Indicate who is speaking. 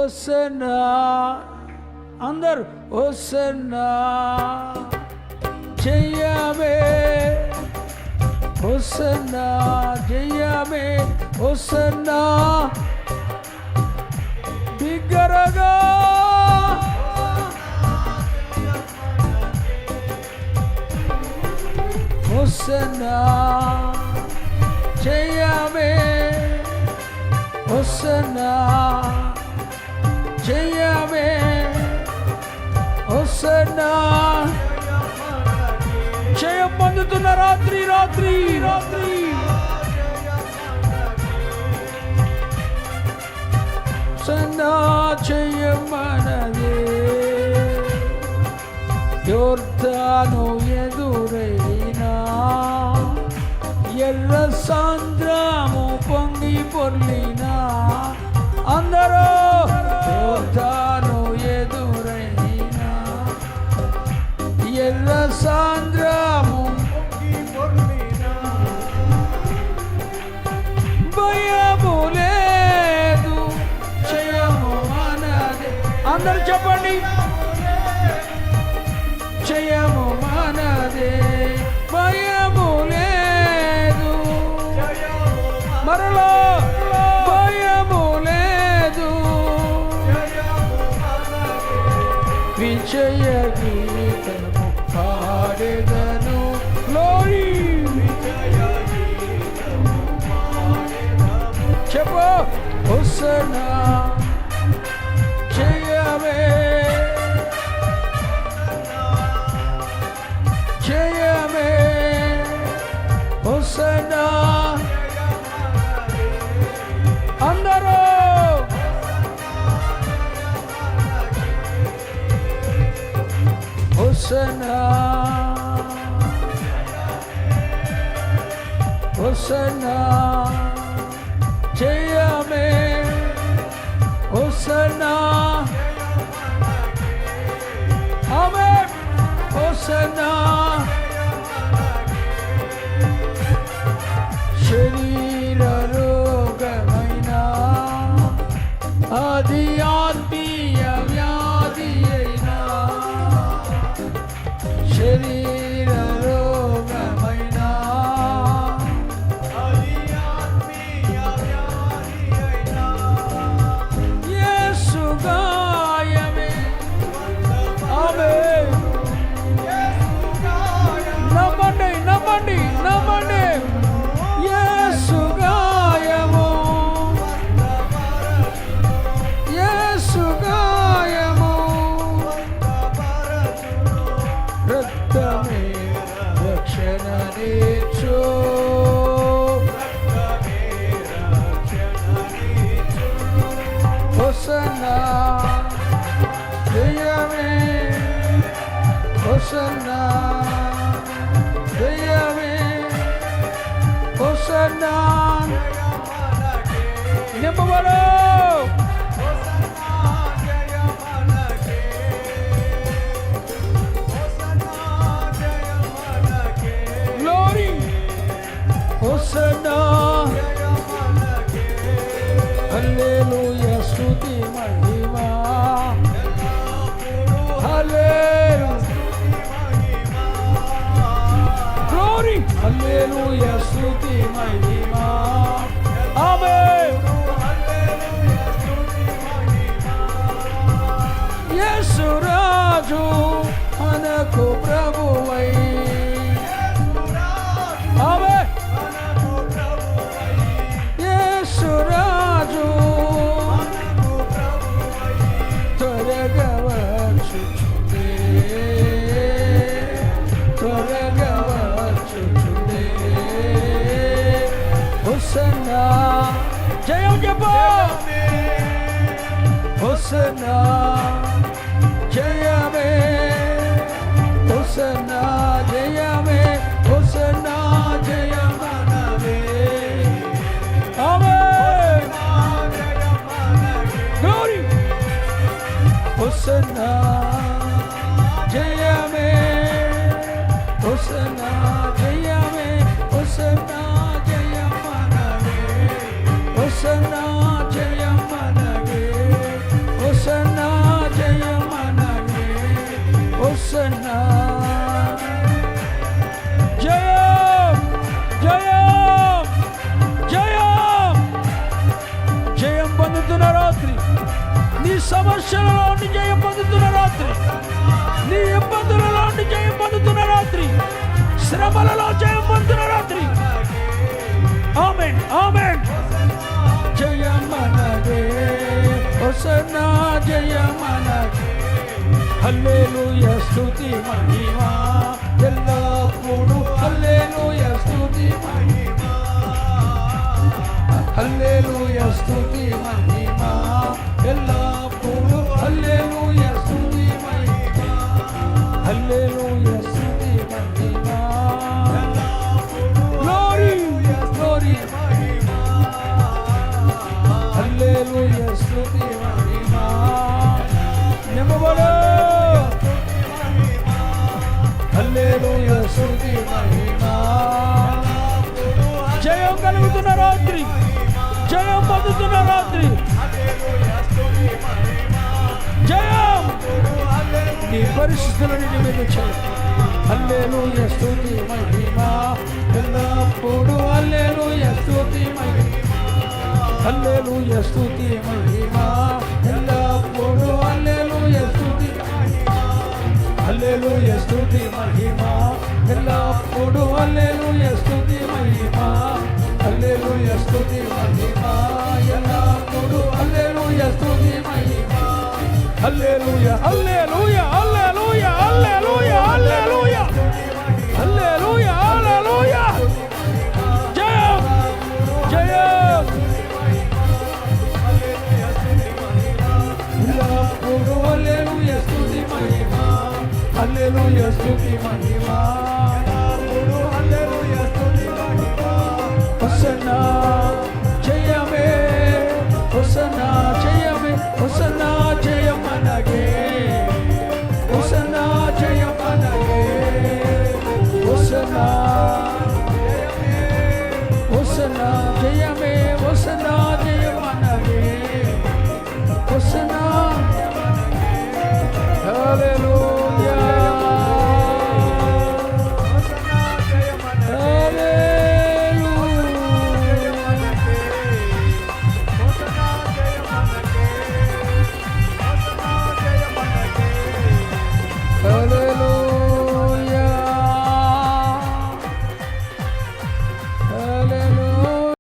Speaker 1: Hosanna అందరు hosanna జయమే హోసన్నా జయమే హోసన్నా బిగ్గరగా హోసన్నా జయమే హోసన్నా జయమే హోసన్నా జయం పొందుతున్న రాత్రి రాత్రి రాత్రి హోసన్నా జయమనదే యోర్దాను ఎదురైనా ఎర్ర సాంద్రము పొంగి పొర్లినా అందరూ యోర్దాను ఎదురైనా ఎర్ర సాంద్రము పొంగి పొర్లినా భయము లేదు జయము మనదే అందరూ చెప్పండి జయము మనదే భయము లేదు మరలా భయము లేదు విజయ గీతము పాడెదను గ్లోరీ చెప్పు హోసన్నా జయమే జయమే హోసన్నా అందరూ హోసన్నా హోసన్నా జయమే హోసన్నా ఆమేన్ హోసన్నా శరీర రోగమైనా అది ఆత్మీయ వ్యాధి అయినా శరీర రోగమైనా అది ఆత్మీయ వ్యాధి అయినా యేసు గాయమే ఆమేన్ నమ్మండి నమ్మండి నమ్మండి యేసు గాయము యేసు గాయము రక్తమే రక్షణ నీచు హోసన్నా జయమే హోసన్నా జయమే హోసన్నా నింపబడు గ్లోరీ హోసన్నా హల్లెలూయా స్తుతి మహిమా హల్లెలూయా గ్లోరీ హల్లెలూయా స్తుతి మహిమా ఆమేన్ యేసు రాజు మనకు ప్రభువై ఆమేన్ యేసు రాజు త్వరగా వచ్చుచుండే త్వరగా వచ్చుచుండే హోసన్నా జయం చెప్పు హోసన్నా జయమే హోసన్నా జయమే హోసన్నా జయమనవే ఆమేన్ గ్లోరీ హోసన్నా జయమే హోసన్నా జయమే హోసన్నా జయమనవే హోసన్నా జయమనవే రాత్రి, నీ సమస్యలలో నుండి జయం పొందుతున్న రాత్రి, నీ ఇబ్బందులలో నుండి జయం పొందుతున్న రాత్రి, శ్రమలలో జయం పొందుతున్న రాత్రి. ఆమేన్, ఆమేన్. జయమనగే హోసన్నా, జయమనగే. హల్లెలూయా స్తుతి మహిమా ఎల్లప్పుడూ. హల్లెలూయా స్తుతి మహిమా, హల్లెలూయా స్తుతి మహిమా ఎల్లప్పుడూ. హల్లెలూయా స్తుతి మహిమా, హల్లెలూయా స్తుతి మహిమా. గ్లోరీ, గ్లోరీ, హల్లెలూయా స్తుతి మహిమా. నిమ్మబడు. హల్లెలూయా స్తుతి మహిమా. జయం కలుగుతున్న రాత్రి, జయం పొందుతున్న రాత్రి, జయం నీ పరిస్థితులను నీ మీద చేయి. హల్లెలూయా స్తుతి మహిమా ఎల్లప్పుడూ. హల్లెలూయా స్తుతి మహిమా, హల్లెలూయా స్తుతి మహిమా ఎల్లప్పుడూ. హల్లెలూయా స్తుతి మహిమా, హల్లెలూయా స్తుతి మహిమా ఎల్లప్పుడూ. హల్లెలూయా స్తుతి మహిమా, హల్లెలూయా స్తుతి మహిమా ఎల్లప్పుడూ. హల్లెలూయా స్తుతి మహిమా, హల్లెలూయా, హల్లెలూయా, హల్లెలూయా, హల్లెలూయా, హల్లెలూయా, హల్లెలూయా, హల్లెలూయా. జయం, జయం ఎల్లప్పుడూ. హల్లెలూయా స్తుతి మహిమా, హల్లెలూయా స్తుతి మహిమా, హల్లెలూయా స్తుతి మహిమా. హోసన్నా.